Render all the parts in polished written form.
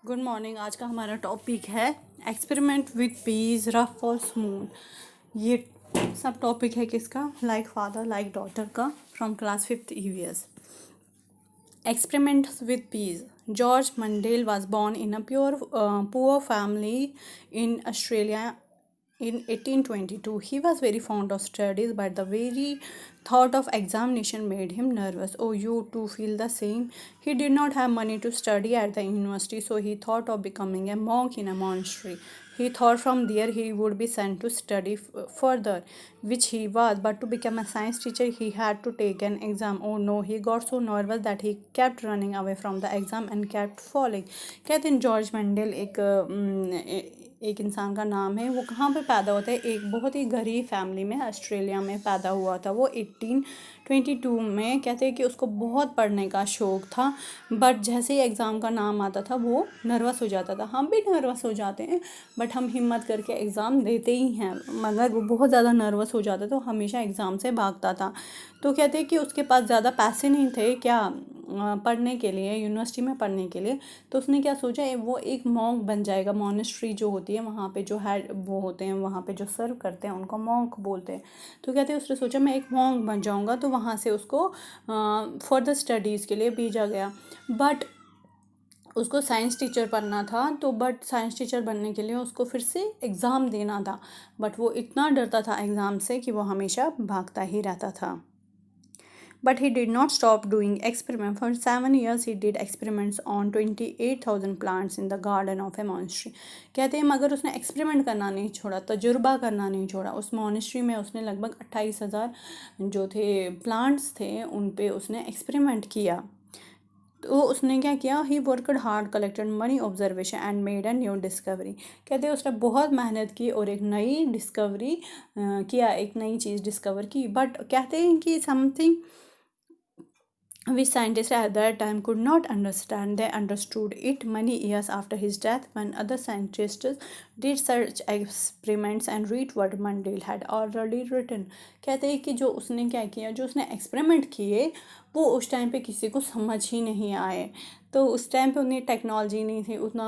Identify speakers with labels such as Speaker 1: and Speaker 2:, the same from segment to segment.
Speaker 1: Good morning. आज का हमारा टॉपिक है एक्सपेरिमेंट विथ पीस, रफ और स्मूथ। ये सब टॉपिक है किसका? लाइक फादर लाइक डॉटर का, from class 5th EVS। Experiments with peas. George Mandel was born in a poor family in Australia in 1822. He was very fond of studies, but the very thought of examination made him nervous. Oh, you too feel the same? He did not have money to study at the university, so he thought of becoming a monk in a monastery. He thought from there he would be sent to study further, which he was, but to become a science teacher he had to take an exam. Oh no, he got so nervous that he kept running away from the exam and kept falling. कहते हैं George Mendel एक इंसान का नाम है। वो कहाँ पे पैदा होता है? एक बहुत ही गरीब फैमिली में ऑस्ट्रेलिया में पैदा हुआ था। वो 1822 में। कहते हैं कि उसको बहुत पढ़ने का शौक़ था, बट जैसे ही एग्ज़ाम का नाम आता था वो नर्वस हो जाता था। हम भी नर्वस हो जाते हैं, बट हम हिम्मत करके एग्ज़ाम देते ही हैं, मगर वो बहुत ज़्यादा नर्वस हो जाता था तो हमेशा एग्ज़ाम से भागता था। तो कहते हैं कि उसके पास ज़्यादा पैसे नहीं थे क्या पढ़ने के लिए, यूनिवर्सिटी में पढ़ने के लिए। तो उसने क्या सोचा, वो एक मॉन्क बन जाएगा। मॉनेस्ट्री जो होती है वहाँ पे जो हेड वो होते हैं, वहाँ पे जो सर्व करते हैं उनको मॉन्क बोलते हैं। तो कहते हैं उसने सोचा मैं एक मॉन्क बन जाऊँगा। तो वहाँ से उसको फर्दर स्टडीज़ के लिए भेजा गया। बट उसको साइंस टीचर बनना था, तो बट साइंस टीचर बनने के लिए उसको फिर से एग्ज़ाम देना था। बट वो इतना डरता था एग्ज़ाम से कि वो हमेशा भागता ही रहता था। But he did not stop doing experiments. For 7 years he did experiments on 28,000 plants in the garden of a monastery. कहते हैं मगर उसने एक्सपेरिमेंट करना नहीं छोड़ा, तजुर्बा करना नहीं छोड़ा। उस मोनेस्ट्री में उसने लगभग 28,000 जो थे प्लांट्स थे उन पे उसने एक्सपेरिमेंट किया। तो उसने क्या किया? He worked hard, collected money observation and made a new discovery. कहते हैं उसने बहुत मेहनत की और एक नई डिस्कवरी किया, एक नई चीज़ डिस्कवर की। बट कहते हैं कि something which scientists at that time could not understand. They understood it many years after his death, when other scientists did such experiments and read what Mandel had already written. कहते हैं कि जो उसने क्या किया, जो उसने एक्सपेरिमेंट किए वो उस टाइम पे किसी को समझ ही नहीं आए। तो उस टाइम पे उन्हें टेक्नोलॉजी नहीं थी, उतना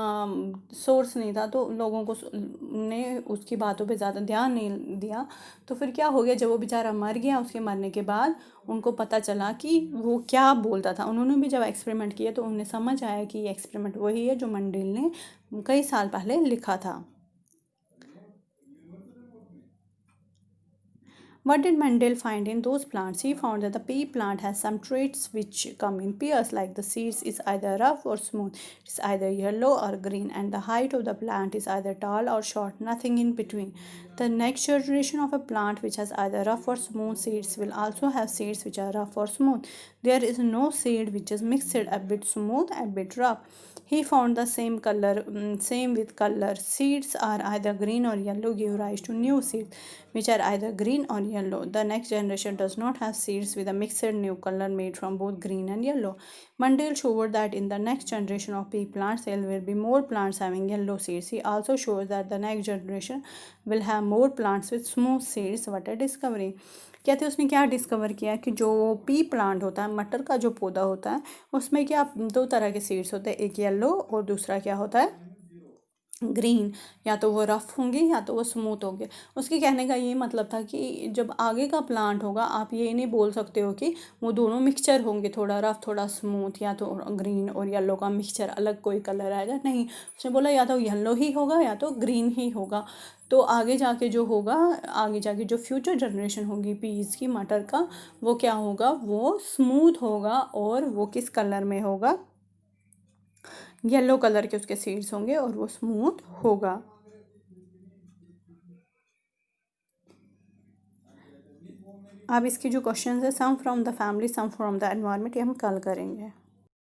Speaker 1: सोर्स नहीं था, तो लोगों को ने उसकी बातों पे ज़्यादा ध्यान नहीं दिया। तो फिर क्या हो गया, जब वो बेचारा मर गया, उसके मरने के बाद उनको पता चला कि वो क्या बोलता था। उन्होंने भी जब एक्सपेरिमेंट किया तो उन्हें समझ आया कि ये एक्सपेरिमेंट वही है जो मंडेल ने कई साल पहले लिखा था। What did Mendel find in those plants? He found that the pea plant has some traits which come in pairs, like the seeds is either rough or smooth, it's either yellow or green, and the height of the plant is either tall or short, nothing in between. The next generation of a plant which has either rough or smooth seeds will also have seeds which are rough or smooth. There is no seed which is mixed a bit smooth, a bit rough. He found the same with color. Seeds are either green or yellow, give rise to new seeds, which are either green or yellow. The next generation does not have seeds with a mixed new color made from both green and yellow. Mandel showed that in the next generation of pea plants, there will be more plants having yellow seeds. He also shows that the next generation will have more plants with smooth seeds. What a discovery! कहते हैं उसने क्या discover किया कि जो P plant होता है, मटर का जो पौधा होता है, उसमें क्या 2 तरह के सीड्स होते हैं, एक येलो और दूसरा क्या होता है, ग्रीन। या तो वो रफ़ होंगे या तो वो स्मूथ होंगे। उसके कहने का ये मतलब था कि जब आगे का प्लांट होगा, आप ये नहीं बोल सकते हो कि वो दोनों मिक्सचर होंगे, थोड़ा रफ़ थोड़ा स्मूथ, या तो ग्रीन और येलो का मिक्सचर अलग कोई कलर आएगा। नहीं, उसने बोला या तो येलो ही होगा या तो ग्रीन ही होगा। तो आगे जाके जो होगा, आगे जाके जो फ्यूचर जनरेशन होगी पीस की, मटर का, वो क्या होगा, वो स्मूथ होगा। और वो किस कलर में होगा? येलो कलर के उसके सीड्स होंगे और वो स्मूथ होगा। अब इसकी जो क्वेश्चन है, some from the family, some from the environment, ये हम कल करेंगे।